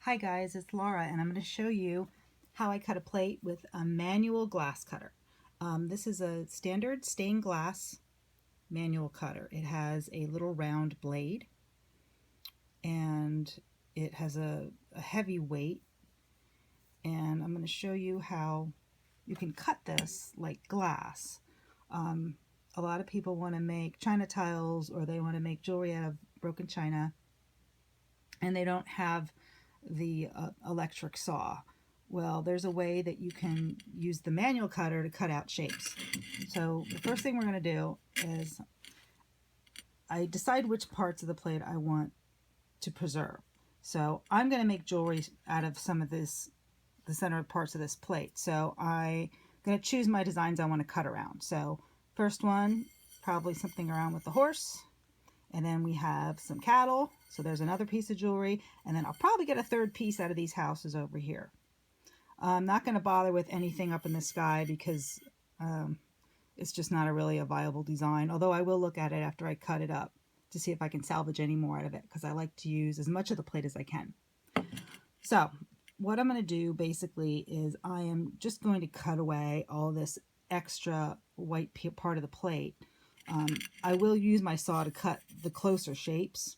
Hi guys, it's Laura and I'm going to show you how I cut a plate with a manual glass cutter. This is a standard stained glass manual cutter. It has a little round blade and it has a heavy weight, and I'm going to show you how you can cut this like glass. A lot of people want to make china tiles, or they want to make jewelry out of broken china, and they don't have the electric saw. Well, there's a way that you can use the manual cutter to cut out shapes. So the first thing we're going to do is I decide which parts of the plate I want to preserve. So I'm going to make jewelry out of some of this, the center parts of this plate. So I'm going to choose my designs I want to cut around. So first one, probably something around with the horse. And then we have some cattle. So there's another piece of jewelry. And then I'll probably get a third piece out of these houses over here. I'm not going to bother with anything up in the sky because it's just not really a viable design. Although I will look at it after I cut it up to see if I can salvage any more out of it, because I like to use as much of the plate as I can. So what I'm going to do basically is I am just going to cut away all this extra white part of the plate. I will use my saw to cut the closer shapes,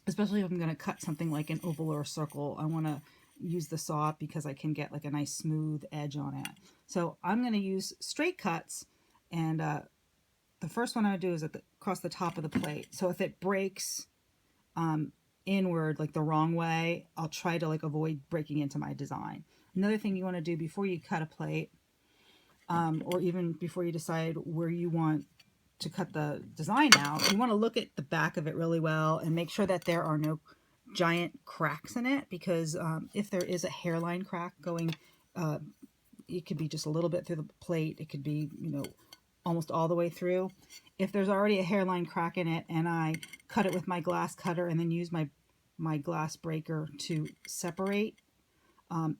especially if I'm going to cut something like an oval or a circle. I want to use the saw because I can get like a nice smooth edge on it. So I'm going to use straight cuts, and the first one I would do is across the top of the plate. So if it breaks inward like the wrong way, I'll try to like avoid breaking into my design. Another thing you want to do before you cut a plate, or even before you decide where you want to cut the design out, you want to look at the back of it really well and make sure that there are no giant cracks in it, because if there is a hairline crack going, it could be just a little bit through the plate. It could be, you know, almost all the way through. If there's already a hairline crack in it and I cut it with my glass cutter and then use my glass breaker to separate,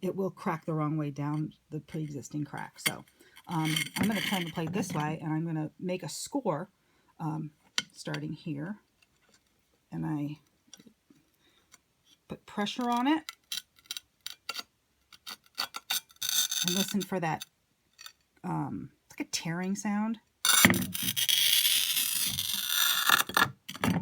it will crack the wrong way down the pre-existing crack. So I'm going to turn the plate this way, and I'm going to make a score starting here, and I put pressure on it and listen for that like a tearing sound.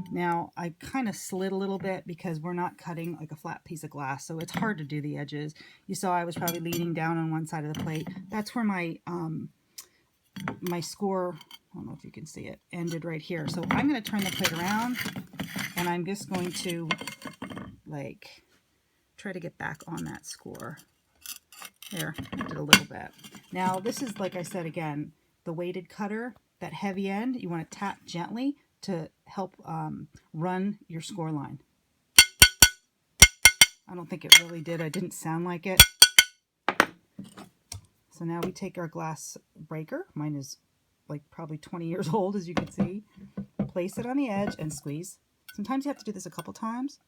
Now I kind of slid a little bit because we're not cutting like a flat piece of glass, so it's hard to do the edges. You saw I was probably leaning down on one side of the plate. That's where my my score, I don't know if you can see it, ended right here. So I'm going to turn the plate around, and I'm just going to like try to get back on that score. There, I did a little bit. Now this is, like I said again, the weighted cutter, that heavy end, you want to tap gently to help run your score line. I don't think it really did. I didn't sound like it. So now we take our glass breaker. Mine is like probably 20 years old, as you can see. Place it on the edge and squeeze. Sometimes you have to do this a couple times.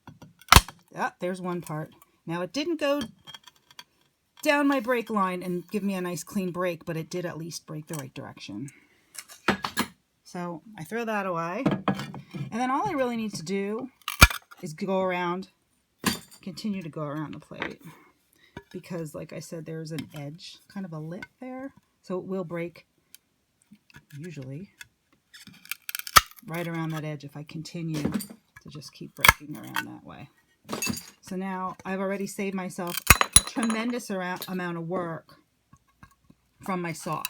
Ah, there's one part. Now it didn't go down my break line and give me a nice clean break, but it did at least break the right direction. So I throw that away. And then all I really need to do is go around, continue to go around the plate. Because like I said, there's an edge, kind of a lip there. So it will break, usually, right around that edge if I continue to just keep breaking around that way. So now I've already saved myself a tremendous amount of work from my saw.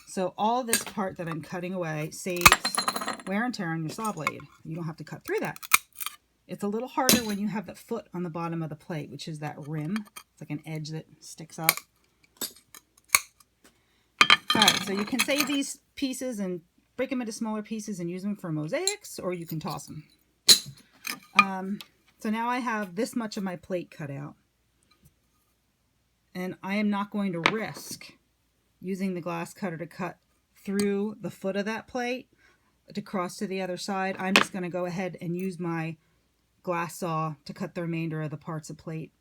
So all this part that I'm cutting away saves wear and tear on your saw blade. You don't have to cut through that. It's a little harder when you have the foot on the bottom of the plate, which is that rim. It's like an edge that sticks up. All right, so you can save these pieces and break them into smaller pieces and use them for mosaics, or you can toss them. So now I have this much of my plate cut out. And I am not going to risk using the glass cutter to cut through the foot of that plate to cross to the other side. I'm just going to go ahead and use my glass saw to cut the remainder of the parts of plate,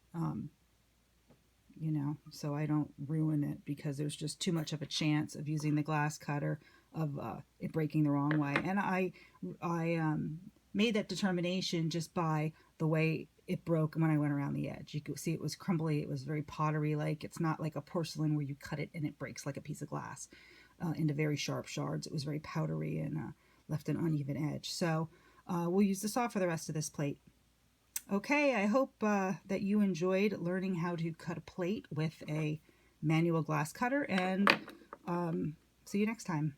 you know, so I don't ruin it, because there's just too much of a chance of using the glass cutter of it breaking the wrong way. And I made that determination just by the way it broke when I went around the edge. You could see it was crumbly. It was very pottery-like. It's not like a porcelain where you cut it and it breaks like a piece of glass into very sharp shards. It was very powdery and left an uneven edge. So we'll use the saw for the rest of this plate. Okay, I hope that you enjoyed learning how to cut a plate with a manual glass cutter, and see you next time.